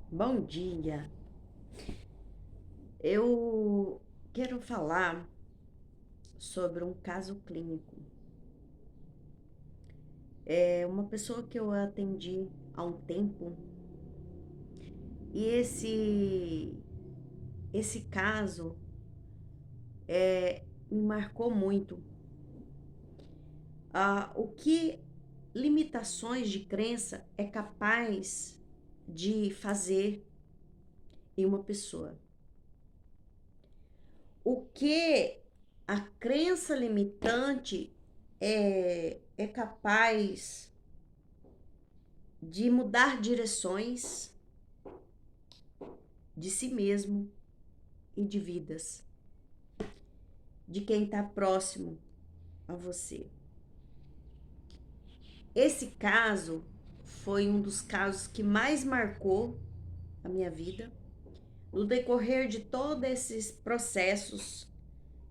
Bom dia. Eu quero falar sobre um caso clínico. É uma pessoa que eu atendi há um tempo e esse caso me marcou muito. O que limitações de crença é capaz de fazer em uma pessoa? O que a crença limitante é capaz de mudar direções de si mesmo e de vidas, de quem está próximo a você. Esse caso foi um dos casos que mais marcou a minha vida, no decorrer de todos esses processos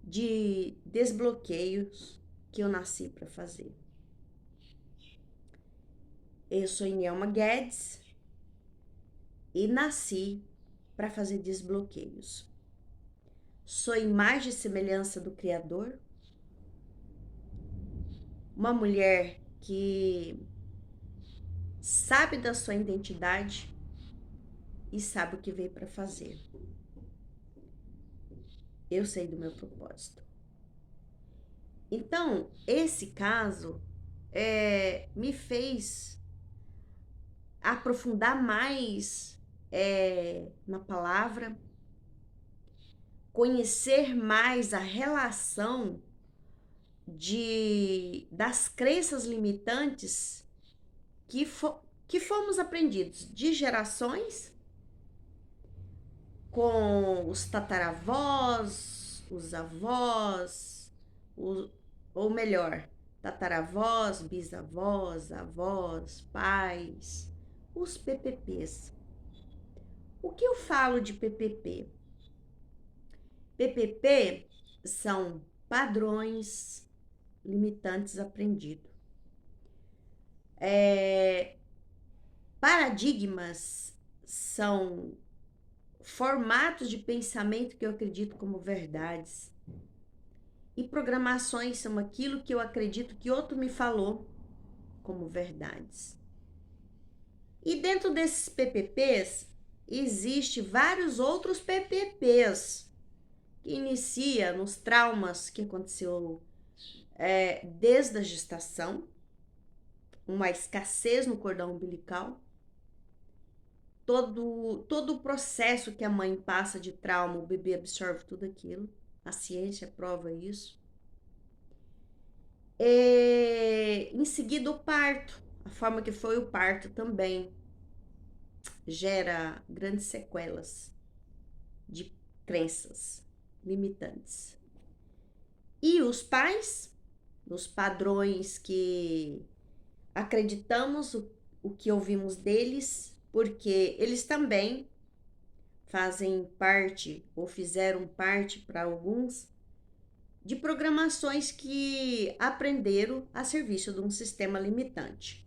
de desbloqueios que eu nasci para fazer. Eu sou Inelma Guedes e nasci para fazer desbloqueios. Sou imagem e semelhança do Criador, uma mulher que sabe da sua identidade e sabe o que veio para fazer. Eu sei do meu propósito. Então, esse caso me fez aprofundar mais na palavra, conhecer mais a relação das crenças limitantes que fomos aprendidos de gerações com os tataravós, os avós, ou melhor, tataravós, bisavós, avós, pais, os PPPs. O que eu falo de PPP? PPP são padrões limitantes aprendidos. Paradigmas são formatos de pensamento que eu acredito como verdades. E programações são aquilo que eu acredito que outro me falou como verdades. E dentro desses PPPs, existe vários outros PPPs que inicia nos traumas que aconteceu desde a gestação, uma escassez no cordão umbilical, todo o processo que a mãe passa de trauma, o bebê absorve tudo aquilo, a ciência prova isso. Em seguida, o parto, a forma que foi o parto também gera grandes sequelas de crenças limitantes. E os pais, os padrões que acreditamos o que ouvimos deles, porque eles também fazem parte ou fizeram parte para alguns de programações que aprenderam a serviço de um sistema limitante.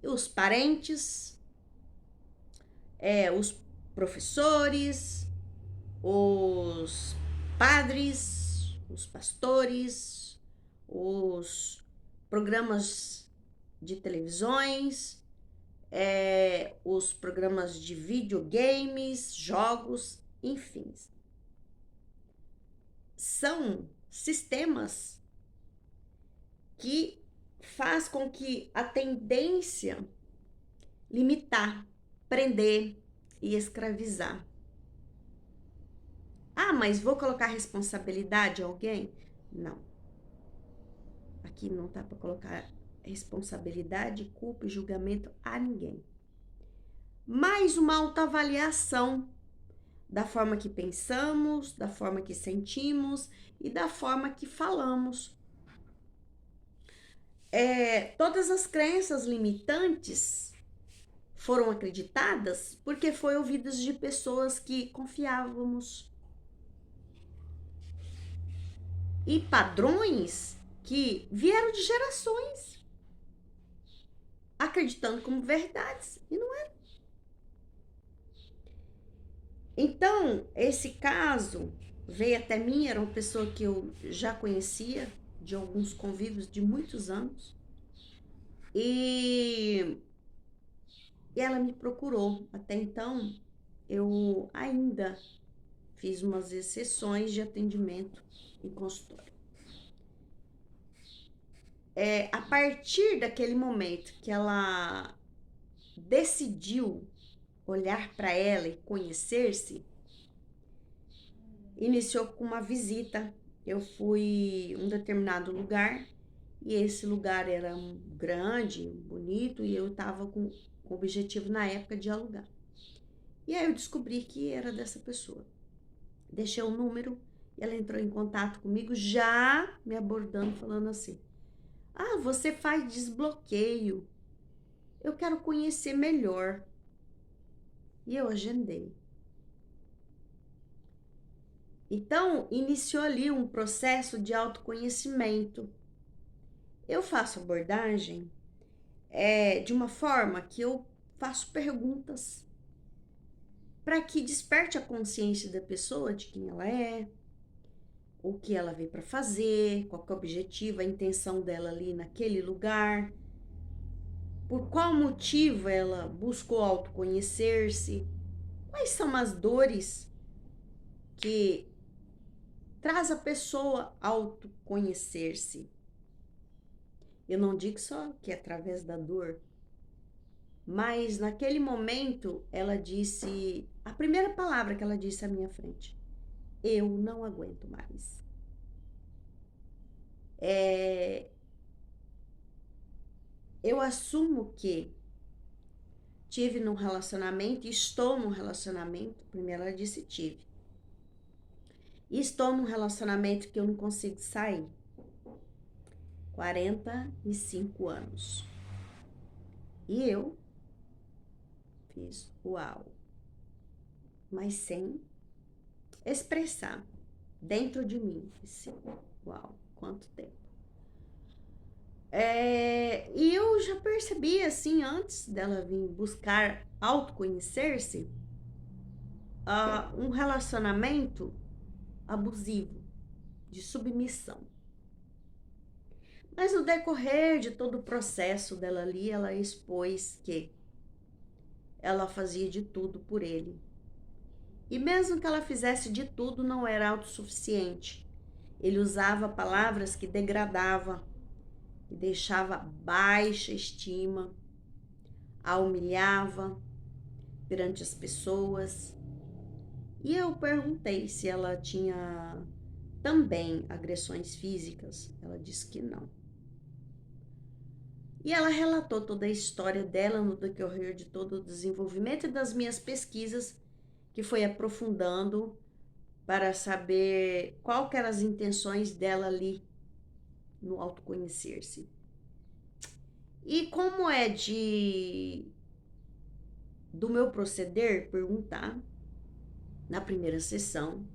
Os parentes, os professores, os padres, os pastores, os programas de televisões, os programas de videogames, jogos, enfim. São sistemas que faz com que a tendência limitar, prender e escravizar. Ah, mas vou colocar responsabilidade em alguém? Não. Aqui não tá para colocar responsabilidade, culpa e julgamento a ninguém. Mais uma autoavaliação da forma que pensamos, da forma que sentimos e da forma que falamos. Todas as crenças limitantes foram acreditadas porque foi ouvidas de pessoas que confiávamos. E padrões que vieram de gerações, acreditando como verdades, e não é. Então, esse caso veio até mim, era uma pessoa que eu já conhecia, de alguns convívios de muitos anos, e, e ela me procurou. Até então, eu ainda fiz umas exceções de atendimento em consultório. A partir daquele momento que ela decidiu olhar para ela e conhecer-se, iniciou com uma visita. Eu fui em um determinado lugar e esse lugar era grande, bonito, e eu estava com o objetivo na época de alugar. E aí eu descobri que era dessa pessoa. Deixei o número e ela entrou em contato comigo, já me abordando, falando assim: ah, você faz desbloqueio. Eu quero conhecer melhor. E eu agendei. Então, iniciou ali um processo de autoconhecimento. Eu faço abordagem de uma forma que eu faço perguntas para que desperte a consciência da pessoa de quem ela é, o que ela veio para fazer, qual que é o objetivo, a intenção dela ali naquele lugar, por qual motivo ela buscou autoconhecer-se, quais são as dores que traz a pessoa a autoconhecer-se. Eu não digo só que é através da dor, mas naquele momento ela disse, a primeira palavra que ela disse à minha frente: eu não aguento mais. Eu assumo que tive num relacionamento, estou num relacionamento, primeiro ela disse tive, e estou num relacionamento que eu não consigo sair. 45 anos. E eu fiz uau, mas sem expressar dentro de mim. Assim, uau, quanto tempo. E eu já percebi, assim, antes dela vir buscar autoconhecer-se, um relacionamento abusivo, de submissão. Mas no decorrer de todo o processo dela ali, ela expôs que ela fazia de tudo por ele. E mesmo que ela fizesse de tudo, não era autossuficiente. Ele usava palavras que degradavam, que deixava baixa estima, a humilhava perante as pessoas. E eu perguntei se ela tinha também agressões físicas. Ela disse que não. E ela relatou toda a história dela no decorrer de todo o desenvolvimento e das minhas pesquisas, que foi aprofundando para saber qual que eram as intenções dela ali no autoconhecer-se. E como é do meu proceder perguntar na primeira sessão,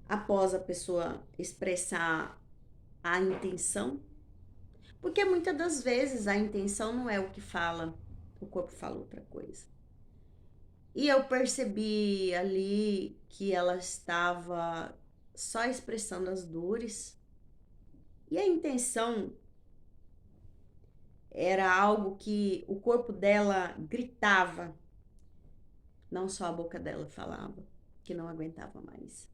após a pessoa expressar a intenção, porque muitas das vezes a intenção não é o que fala, o corpo fala outra coisa. E eu percebi ali que ela estava só expressando as dores, e a intenção era algo que o corpo dela gritava, não só a boca dela falava, que não aguentava mais.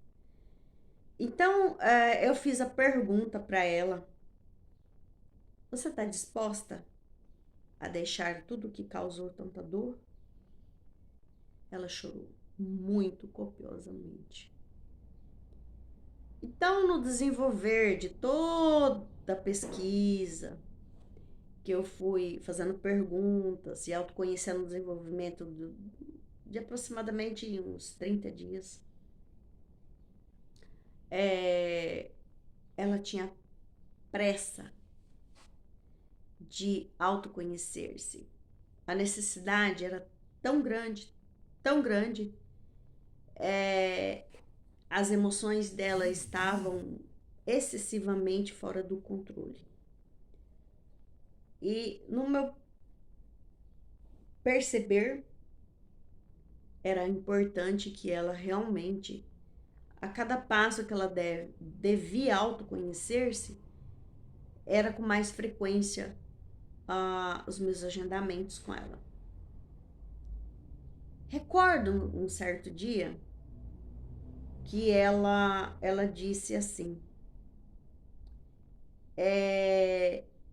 Então, eu fiz a pergunta para ela: você está disposta a deixar tudo que causou tanta dor? Ela chorou muito copiosamente. Então, no desenvolver de toda a pesquisa, que eu fui fazendo perguntas e autoconhecendo o desenvolvimento de aproximadamente uns 30 dias, ela tinha pressa de autoconhecer-se. A necessidade era tão grande, as emoções dela estavam excessivamente fora do controle. E no meu perceber, era importante que ela realmente, a cada passo que ela devia autoconhecer-se, era com mais frequência os meus agendamentos com ela. Recordo um certo dia que ela disse assim: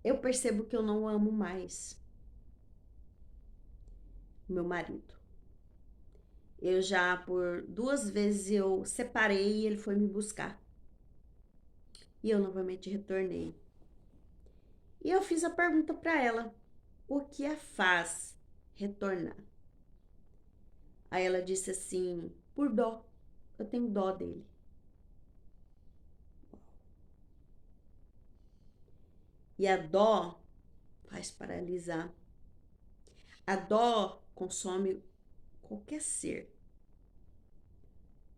eu percebo que eu não amo mais meu marido. Eu já por 2 vezes eu separei e ele foi me buscar. E eu novamente retornei. E eu fiz a pergunta para ela: o que a faz retornar? Aí ela disse assim: por dó. Eu tenho dó dele. E a dó faz paralisar. A dó consome qualquer ser.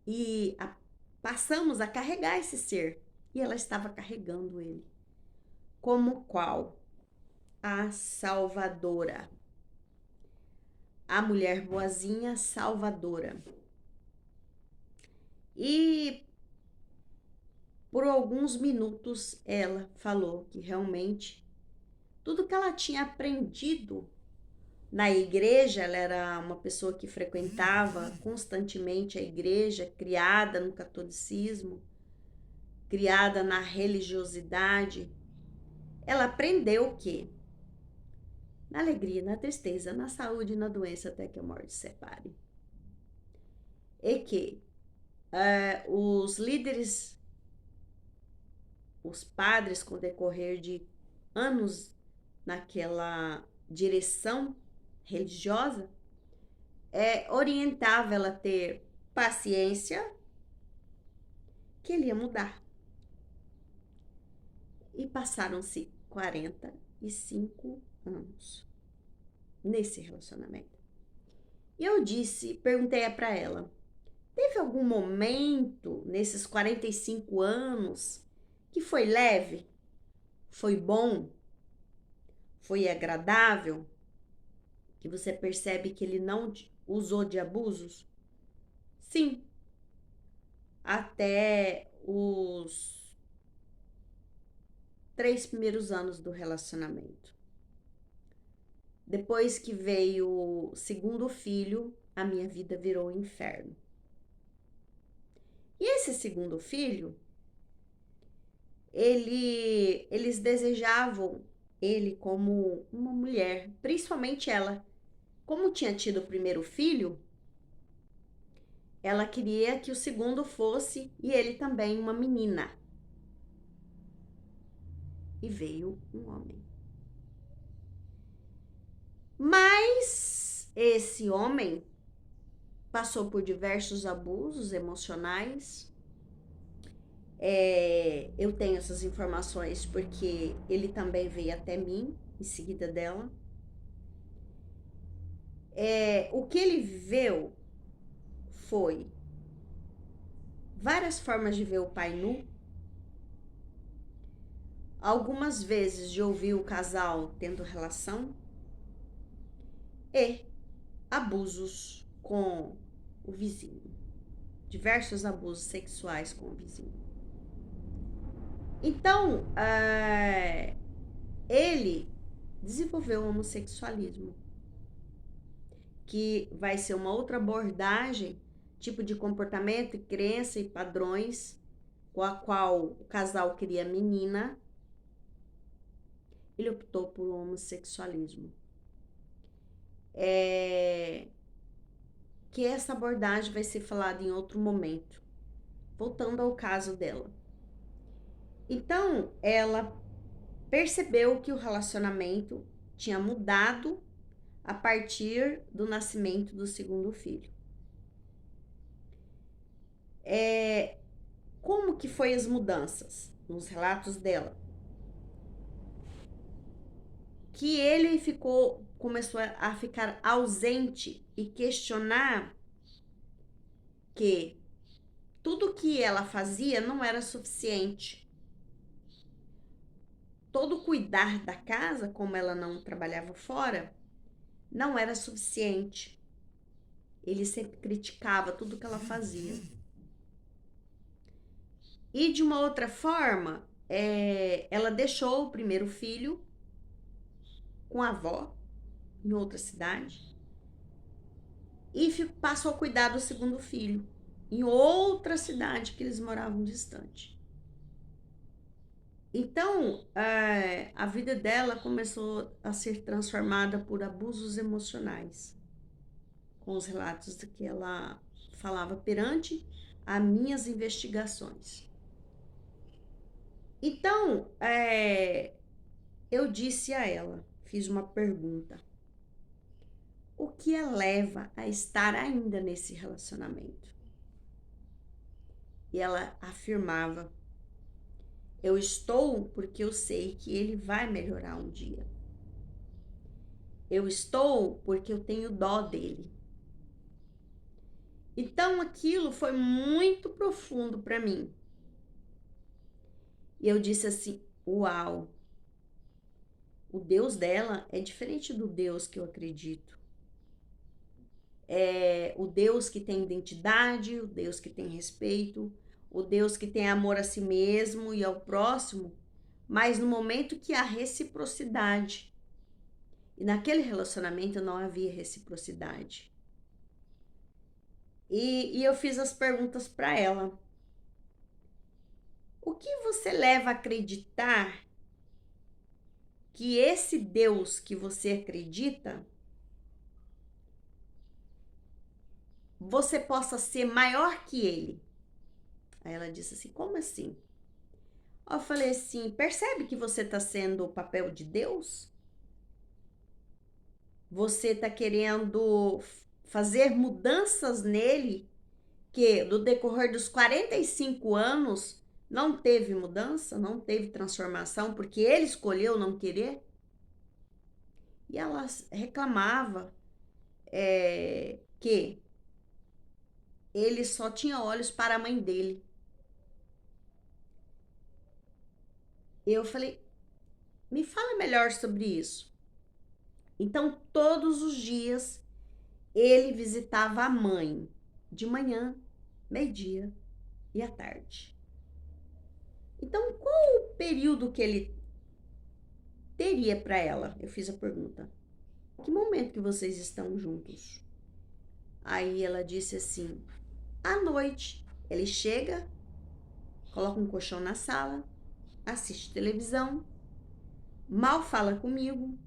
E passamos a carregar esse ser. E ela estava carregando ele. Como qual? A salvadora. A mulher boazinha salvadora. E por alguns minutos ela falou que realmente tudo que ela tinha aprendido na igreja, ela era uma pessoa que frequentava constantemente a igreja, criada no catolicismo, criada na religiosidade. Ela aprendeu o quê? Na alegria, na tristeza, na saúde e na doença, até que a morte separe. E que os líderes, os padres, com o decorrer de anos naquela direção religiosa, orientava ela a ter paciência, que ele ia mudar. E passaram-se 45 anos nesse relacionamento. E eu perguntei para ela: teve algum momento nesses 45 anos que foi leve? Foi bom? Foi agradável? Que você percebe que ele não usou de abusos? Sim, até os 3 primeiros anos do relacionamento. Depois que veio o segundo filho, a minha vida virou um inferno. E esse segundo filho, eles desejavam ele como uma mulher, principalmente ela. Como tinha tido o primeiro filho, ela queria que o segundo fosse, e ele também, uma menina. E veio um homem. Mas esse homem passou por diversos abusos emocionais. Eu tenho essas informações porque ele também veio até mim, em seguida dela. O que ele viveu foi várias formas de ver o pai nu, algumas vezes de ouvir o casal tendo relação e abusos com o vizinho, diversos abusos sexuais com o vizinho. Então, ele desenvolveu o homossexualismo, que vai ser uma outra abordagem, tipo de comportamento, crença e padrões, com a qual o casal queria menina. Ele optou por homossexualismo. Que essa abordagem vai ser falada em outro momento. Voltando ao caso dela. Então, ela percebeu que o relacionamento tinha mudado a partir do nascimento do segundo filho. Como que foi as mudanças? Nos relatos dela. Que ele começou a ficar ausente e questionar que tudo que ela fazia não era suficiente. Todo cuidar da casa, como ela não trabalhava fora, não era suficiente. Ele sempre criticava tudo que ela fazia. E de uma outra forma, ela deixou o primeiro filho com a avó em outra cidade e passou a cuidar do segundo filho em outra cidade que eles moravam distante. Então, a vida dela começou a ser transformada por abusos emocionais, com os relatos de que ela falava perante as minhas investigações. Então, eu disse a ela, fiz uma pergunta: o que a leva a estar ainda nesse relacionamento? E ela afirmava: eu estou porque eu sei que ele vai melhorar um dia. Eu estou porque eu tenho dó dele. Então aquilo foi muito profundo para mim. E eu disse assim: uau, o Deus dela é diferente do Deus que eu acredito. É o Deus que tem identidade, o Deus que tem respeito, o Deus que tem amor a si mesmo e ao próximo, mas no momento que há reciprocidade. E naquele relacionamento não havia reciprocidade. E eu fiz as perguntas para ela. O que você leva a acreditar que esse Deus que você acredita, você possa ser maior que ele? Aí ela disse assim: como assim? Eu falei assim: percebe que você está sendo o papel de Deus? Você está querendo fazer mudanças nele, que no decorrer dos 45 anos não teve mudança, não teve transformação, porque ele escolheu não querer? E ela reclamava que ele só tinha olhos para a mãe dele. Eu falei: me fala melhor sobre isso. Então, todos os dias, ele visitava a mãe, de manhã, meio-dia e à tarde. Então, qual o período que ele teria para ela? Eu fiz a pergunta: que momento que vocês estão juntos? Aí ela disse assim: à noite. Ele chega, coloca um colchão na sala, assiste televisão, mal fala comigo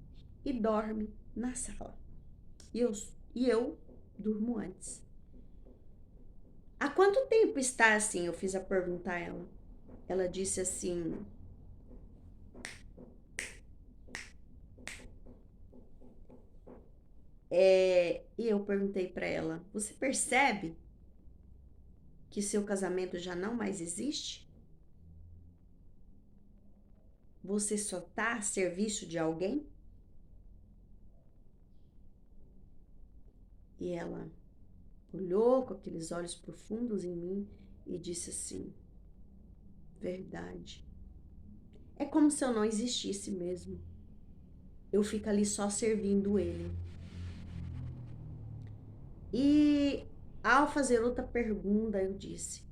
e dorme na sala. E eu durmo antes. Há quanto tempo está assim? Eu fiz a pergunta a ela. Ela disse assim: e eu perguntei para ela: você percebe que seu casamento já não mais existe? Você só está a serviço de alguém? E ela olhou com aqueles olhos profundos em mim e disse assim: verdade. É como se eu não existisse mesmo. Eu fico ali só servindo ele. E ao fazer outra pergunta, eu disse: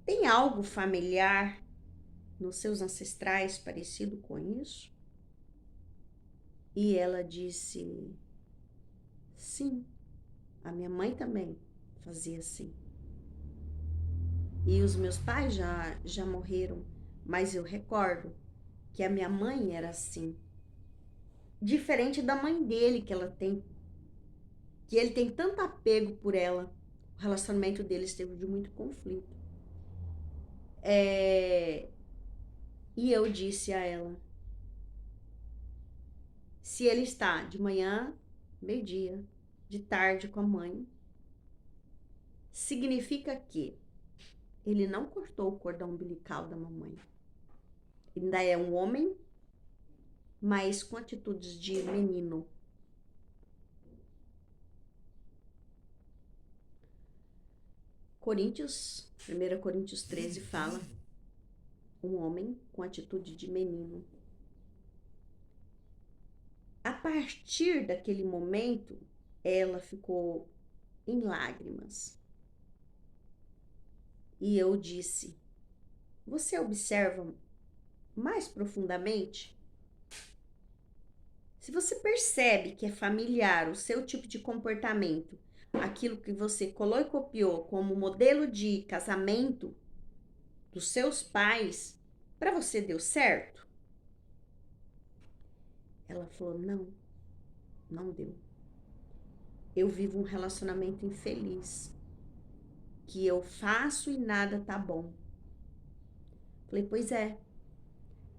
tem algo familiar nos seus ancestrais parecido com isso? E ela disse: sim, a minha mãe também fazia assim. E os meus pais já morreram, mas eu recordo que a minha mãe era assim. Diferente da mãe dele, que ele tem tanto apego por ela. O relacionamento deles teve de muito conflito. E eu disse a ela: se ele está de manhã, meio-dia, de tarde com a mãe, significa que ele não cortou o cordão umbilical da mamãe. Ainda é um homem, mas com atitudes de menino. Coríntios, 1 Coríntios 13 fala: um homem com atitude de menino. A partir daquele momento, ela ficou em lágrimas. E eu disse: você observa mais profundamente? Se você percebe que é familiar o seu tipo de comportamento, aquilo que você colou e copiou como modelo de casamento dos seus pais, para você deu certo? Ela falou: não, não deu. Eu vivo um relacionamento infeliz, que eu faço e nada tá bom. Falei: pois é.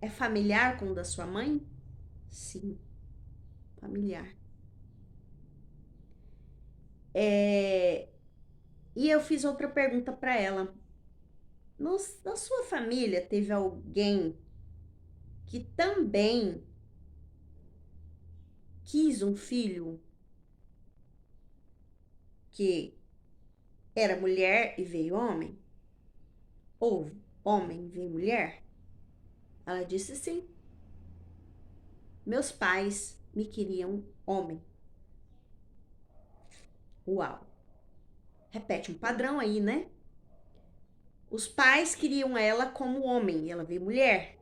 É familiar com o da sua mãe? Sim, familiar. E eu fiz outra pergunta para ela. Na sua família teve alguém que também quis um filho que era mulher e veio homem? Ou homem veio mulher? Ela disse sim. Meus pais me queriam homem. Uau. Repete um padrão aí, né? Os pais queriam ela como homem e ela veio mulher.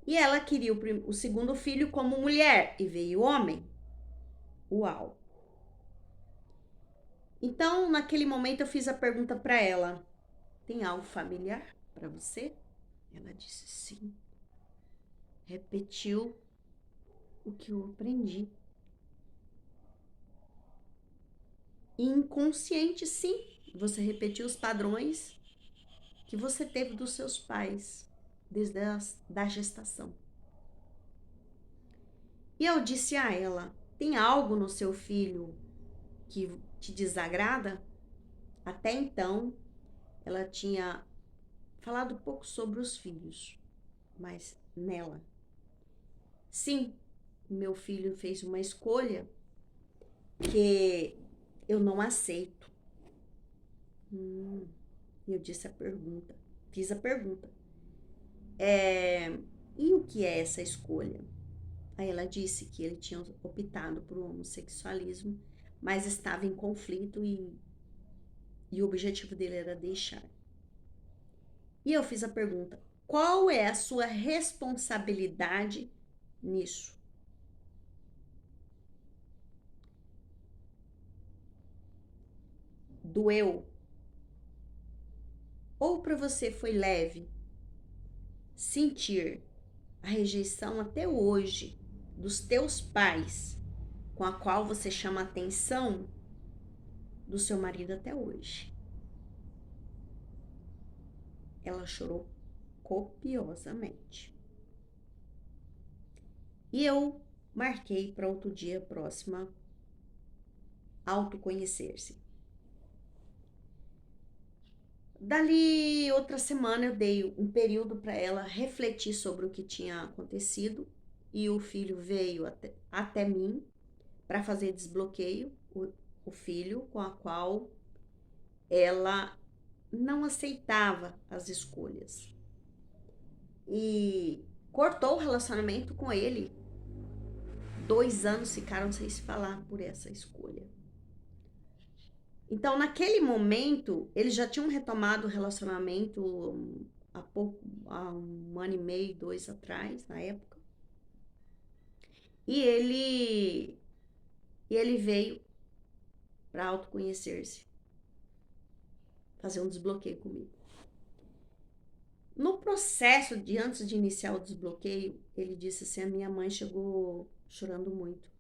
E ela queria o segundo filho como mulher e veio homem. Uau. Então, naquele momento eu fiz a pergunta para ela: tem algo familiar para você? Ela disse sim. Repetiu o que eu aprendi. Inconsciente, sim. Você repetiu os padrões que você teve dos seus pais desde da gestação. E eu disse a ela: tem algo no seu filho que te desagrada? Até então, ela tinha falado pouco sobre os filhos, mas nela. Sim, meu filho fez uma escolha que eu não aceito. Eu disse a pergunta, fiz a pergunta. E o que é essa escolha? Aí ela disse que ele tinha optado por homossexualismo, mas estava em conflito e o objetivo dele era deixar. E eu fiz a pergunta: qual é a sua responsabilidade nisso? Doeu? Ou para você foi leve sentir a rejeição até hoje dos teus pais, com a qual você chama a atenção do seu marido até hoje? Ela chorou copiosamente. E eu marquei para outro dia próxima autoconhecer-se. Dali outra semana eu dei um período para ela refletir sobre o que tinha acontecido e o filho veio até mim para fazer desbloqueio, o filho com a qual ela não aceitava as escolhas. E cortou o relacionamento com ele. 2 anos ficaram sem se falar por essa escolha. Então, naquele momento, eles já tinham retomado o relacionamento há 1 ano e meio, 2 atrás, na época. E ele veio para autoconhecer-se, fazer um desbloqueio comigo. No processo de antes de iniciar o desbloqueio, ele disse assim: a minha mãe chegou chorando muito,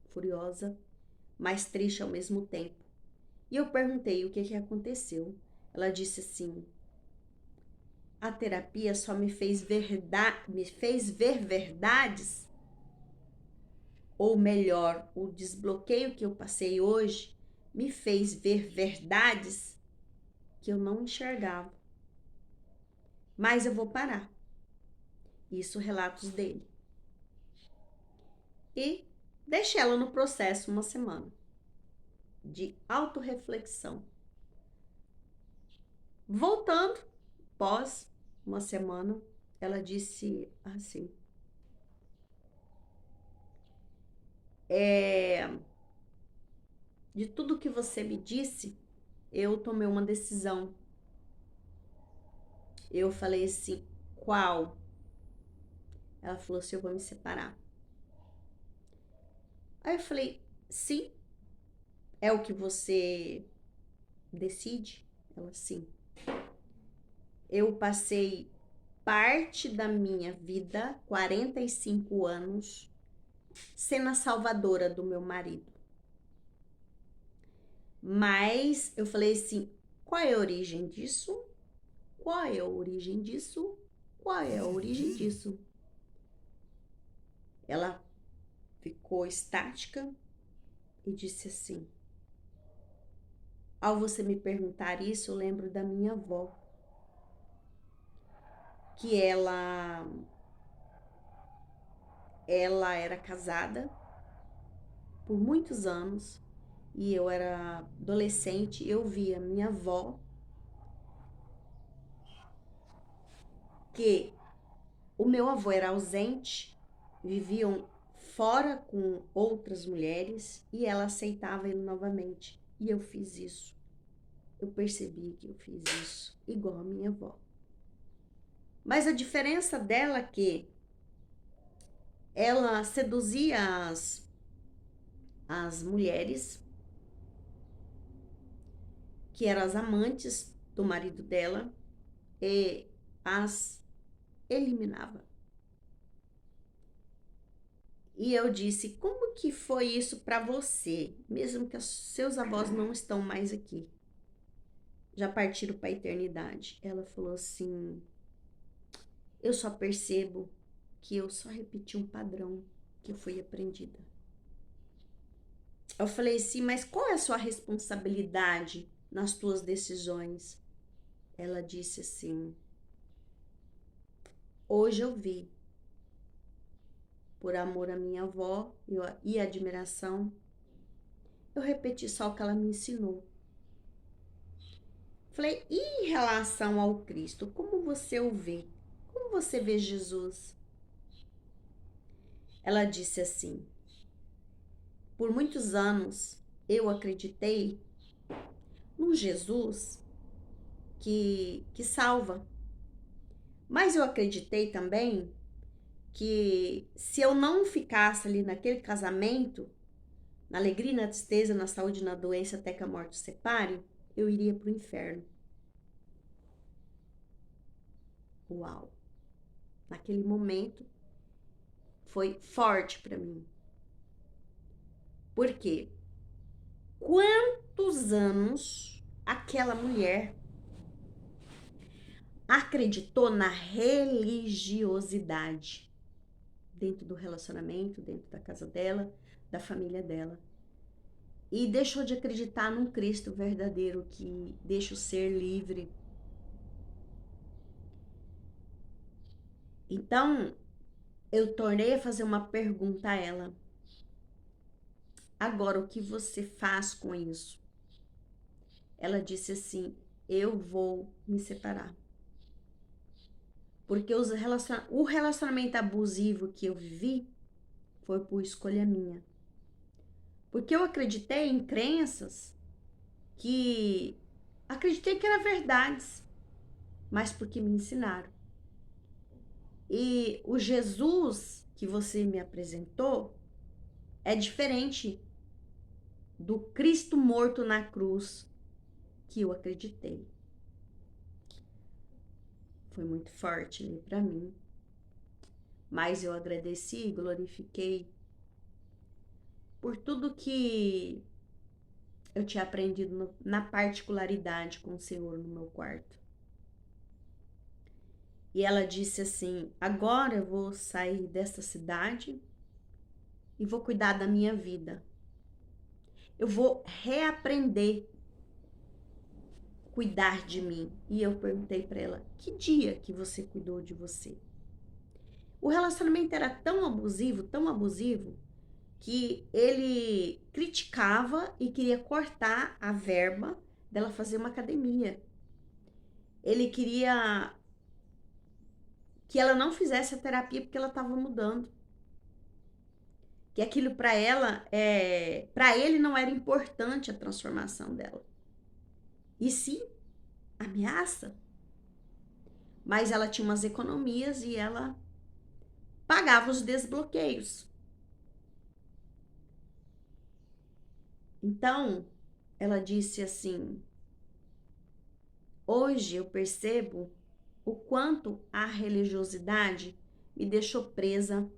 furiosa, mas triste ao mesmo tempo. E eu perguntei o que aconteceu. Ela disse assim: a terapia só me fez ver verdades, ou melhor, o desbloqueio que eu passei hoje me fez ver verdades que eu não enxergava. Mas eu vou parar. Isso, relatos dele. E deixei ela no processo 1 semana de autorreflexão. Voltando, pós 1 semana, ela disse assim: de tudo que você me disse, eu tomei uma decisão. Eu falei assim, qual? Ela falou assim, eu vou me separar. Aí eu falei, sim, é o que você decide? Ela, sim. Eu passei parte da minha vida, 45 anos, sendo a salvadora do meu marido. Mas eu falei assim, qual é a origem disso? Qual é a origem disso? Qual é a origem disso? Ela ficou estática e disse assim, ao você me perguntar isso, eu lembro da minha avó, que ela era casada por muitos anos e eu era adolescente, eu via minha avó que o meu avô era ausente, viviam fora com outras mulheres e ela aceitava ele novamente. E eu fiz isso. Eu percebi que eu fiz isso igual a minha avó. Mas a diferença dela é que ela seduzia as mulheres que eram as amantes do marido dela e as eliminava. E eu disse, como que foi isso para você, mesmo que os seus avós não estão mais aqui? Já partiram para a eternidade. Ela falou assim, eu só percebo que eu só repeti um padrão que eu fui aprendida. Eu falei assim, mas qual é a sua responsabilidade nas tuas decisões? Ela disse assim, hoje eu vi, por amor à minha avó e admiração, eu repeti só o que ela me ensinou. Falei, e em relação ao Cristo, como você o vê? Como você vê Jesus? Ela disse assim, por muitos anos eu acreditei num Jesus que salva, mas eu acreditei também que se eu não ficasse ali naquele casamento, na alegria, na tristeza, na saúde, na doença, até que a morte os separe, eu iria para o inferno. Uau! Naquele momento foi forte para mim. Por quê? Quantos anos aquela mulher acreditou na religiosidade dentro do relacionamento, dentro da casa dela, da família dela. E deixou de acreditar num Cristo verdadeiro que deixa o ser livre. Então, eu tornei a fazer uma pergunta a ela. Agora, o que você faz com isso? Ela disse assim, eu vou me separar. Porque o relacionamento abusivo que eu vivi foi por escolha minha. Porque eu acreditei em crenças que acreditei que eram verdades, mas porque me ensinaram. E o Jesus que você me apresentou é diferente do Cristo morto na cruz que eu acreditei. Foi muito forte ali para mim. Mas eu agradeci e glorifiquei por tudo que eu tinha aprendido na particularidade com o Senhor no meu quarto. E ela disse assim, agora eu vou sair dessa cidade e vou cuidar da minha vida. Eu vou reaprender cuidar de mim. E eu perguntei para ela, que dia que você cuidou de você? O relacionamento era tão abusivo, que ele criticava e queria cortar a verba dela fazer uma academia. Ele queria que ela não fizesse a terapia porque ela estava mudando. Que aquilo para ela, para ele não era importante a transformação dela. e sim ameaça. Mas ela tinha umas economias e ela pagava os desbloqueios. Então, ela disse assim: hoje eu percebo o quanto a religiosidade me deixou presa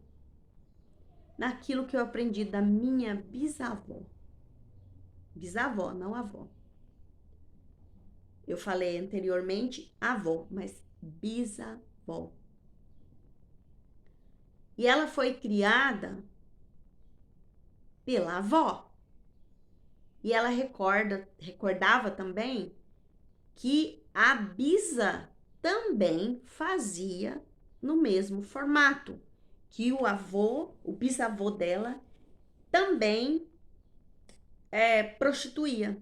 naquilo que eu aprendi da minha bisavó. Bisavó, não avó. Eu falei anteriormente avó, mas bisavó. E ela foi criada pela avó. E ela recordava também que a bisa também fazia no mesmo formato, que o bisavô dela também prostituía.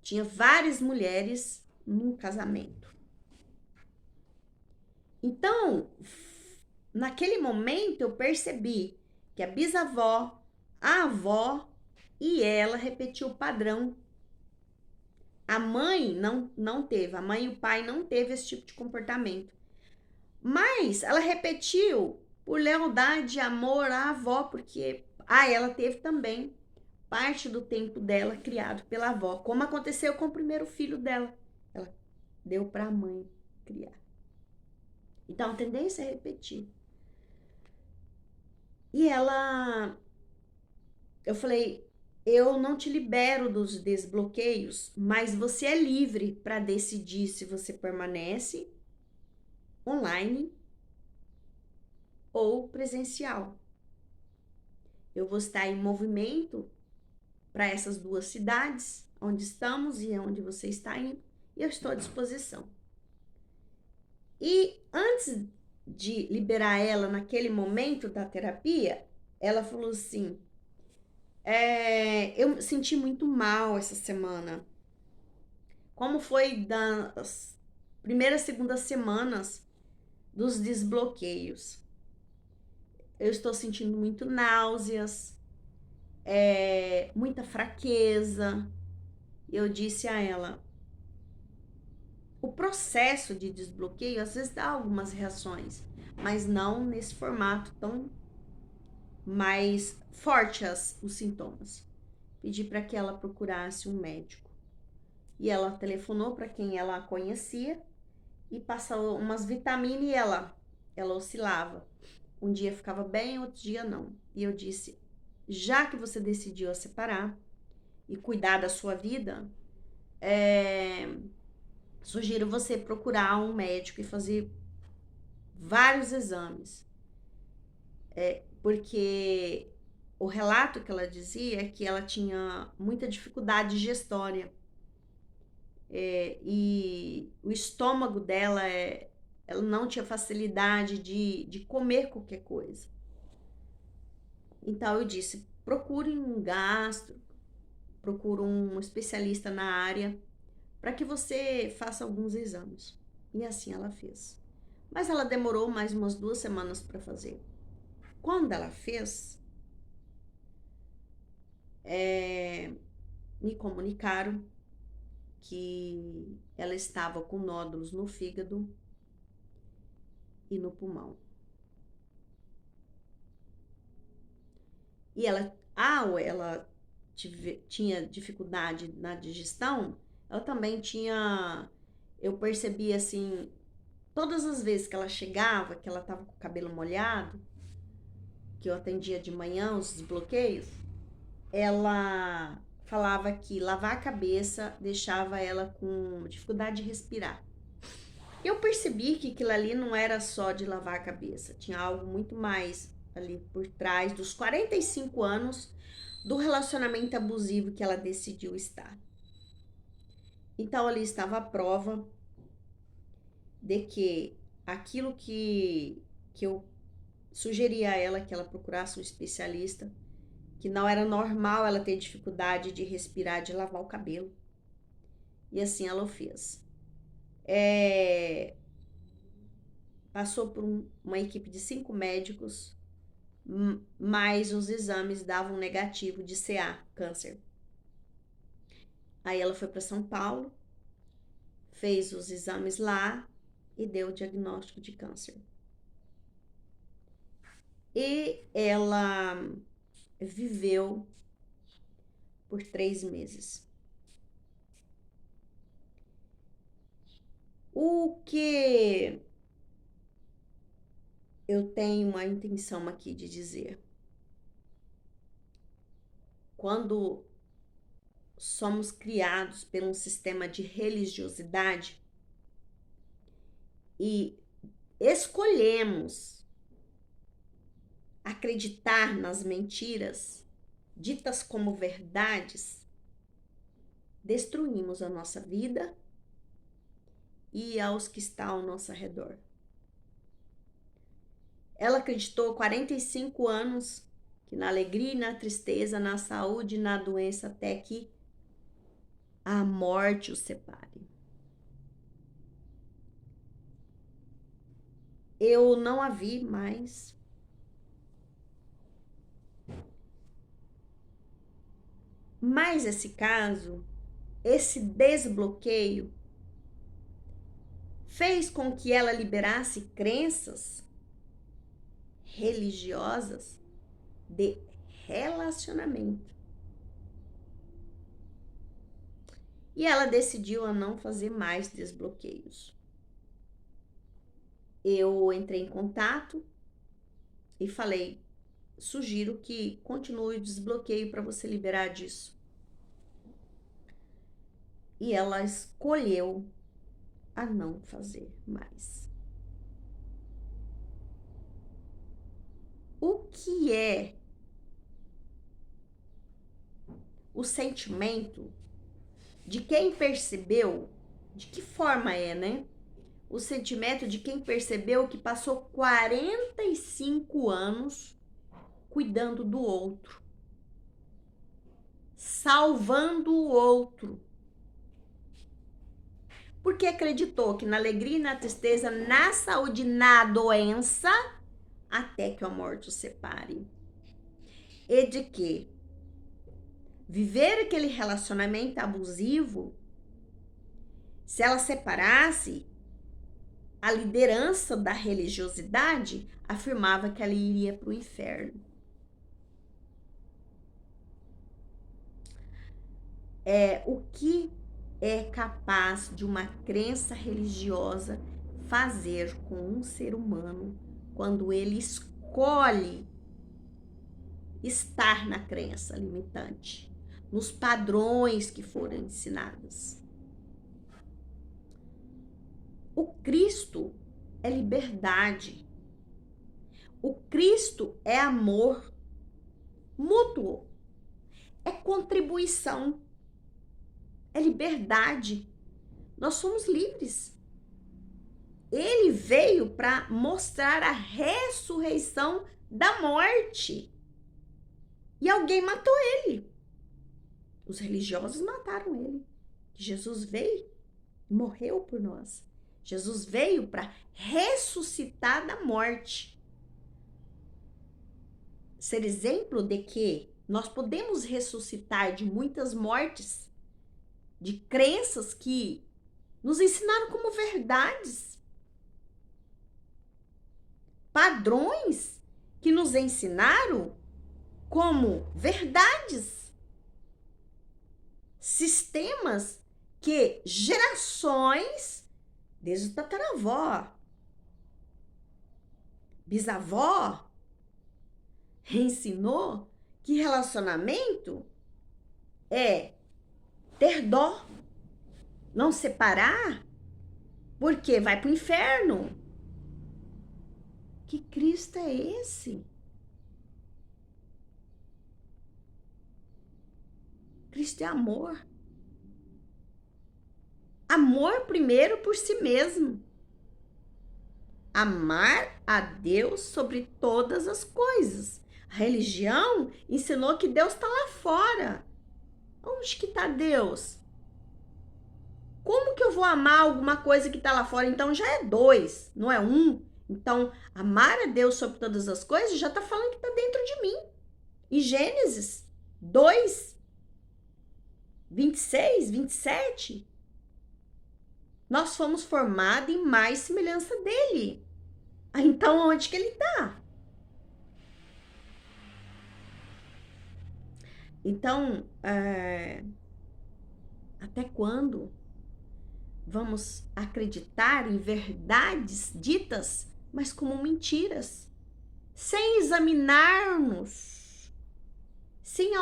Tinha várias mulheres num casamento. Então, naquele momento eu percebi que a bisavó, a avó e ela repetiu o padrão. A mãe não teve, a mãe e o pai não teve esse tipo de comportamento. Mas ela repetiu por lealdade e amor à avó, porque ela teve também parte do tempo dela criado pela avó, como aconteceu com o primeiro filho dela. Ela deu para a mãe criar. Então a tendência é repetir. E eu falei, eu não te libero dos desbloqueios, mas você é livre para decidir se você permanece online ou presencial. Eu vou estar em movimento para essas duas cidades, onde estamos e onde você está indo, e eu estou à disposição. E antes de liberar ela naquele momento da terapia, ela falou assim, eu senti muito mal essa semana. Como foi das primeiras, segundas semanas dos desbloqueios. Eu estou sentindo muito náuseas, muita fraqueza. Eu disse a ela, o processo de desbloqueio às vezes dá algumas reações, mas não nesse formato tão mais forte os sintomas. Pedi para que ela procurasse um médico. E ela telefonou para quem ela conhecia e passou umas vitaminas e ela oscilava. Um dia ficava bem, outro dia não. E eu disse, já que você decidiu a separar e cuidar da sua vida, sugiro você procurar um médico e fazer vários exames. Porque o relato que ela dizia é que ela tinha muita dificuldade digestória. E o estômago dela, ela não tinha facilidade de comer qualquer coisa. Então eu disse, procure um gastro, procure um especialista na área, para que você faça alguns exames. E assim ela fez. Mas ela demorou mais umas 2 semanas para fazer. Quando ela fez, me comunicaram que ela estava com nódulos no fígado e no pulmão. E ela tinha dificuldade na digestão, ela também tinha, eu percebi assim, todas as vezes que ela chegava, que ela estava com o cabelo molhado, que eu atendia de manhã os desbloqueios, ela falava que lavar a cabeça deixava ela com dificuldade de respirar. Eu percebi que aquilo ali não era só de lavar a cabeça, tinha algo muito mais ali por trás dos 45 anos do relacionamento abusivo que ela decidiu estar. Então ali estava a prova de que aquilo que eu sugeri a ela, que ela procurasse um especialista, que não era normal ela ter dificuldade de respirar, de lavar o cabelo. E assim ela o fez. Passou por uma equipe de 5 médicos, mas os exames davam negativo de CA, câncer. Aí ela foi para São Paulo, fez os exames lá e deu o diagnóstico de câncer. E ela viveu por 3 meses. O que eu tenho a intenção aqui de dizer? Quando somos criados por um sistema de religiosidade e escolhemos acreditar nas mentiras ditas como verdades, destruímos a nossa vida e aos que estão ao nosso redor. Ela acreditou 45 anos que na alegria e na tristeza, na saúde e na doença, até que a morte os separe. Eu não a vi mais. Mas esse caso, esse desbloqueio, fez com que ela liberasse crenças religiosas de relacionamento. E ela decidiu a não fazer mais desbloqueios. Eu entrei em contato e falei, sugiro que continue o desbloqueio para você liberar disso. E ela escolheu a não fazer mais. O que é o sentimento de quem percebeu, de que forma é, né? O sentimento de quem percebeu que passou 45 anos cuidando do outro, salvando o outro, porque acreditou que na alegria e na tristeza, na saúde e na doença, até que a morte os separe. E de que viver aquele relacionamento abusivo, se ela separasse, a liderança da religiosidade afirmava que ela iria para o inferno. O que é capaz de uma crença religiosa fazer com um ser humano quando ele escolhe estar na crença limitante, nos padrões que foram ensinados? O Cristo é liberdade. O Cristo é amor mútuo. É contribuição. É liberdade. Nós somos livres. Ele veio para mostrar a ressurreição da morte. E alguém matou ele. Os religiosos mataram ele. Jesus veio e morreu por nós. Jesus veio para ressuscitar da morte. Ser exemplo de que nós podemos ressuscitar de muitas mortes, de crenças que nos ensinaram como verdades. Padrões que nos ensinaram como verdades. Sistemas que gerações, desde o tataravó, bisavó, ensinou que relacionamento é ter dó, não separar, porque vai para o inferno. Que Cristo é esse? Cristo é amor. Amor primeiro por si mesmo. Amar a Deus sobre todas as coisas. A religião ensinou que Deus está lá fora. Onde que está Deus? Como que eu vou amar alguma coisa que está lá fora? Então já é 2, não é 1. Então, amar a Deus sobre todas as coisas já está falando que está dentro de mim. E Gênesis 2, 26, 27, nós fomos formados em mais semelhança dele. Então, onde que ele está? Então, até quando vamos acreditar em verdades ditas, mas como mentiras, sem examinarmos, sem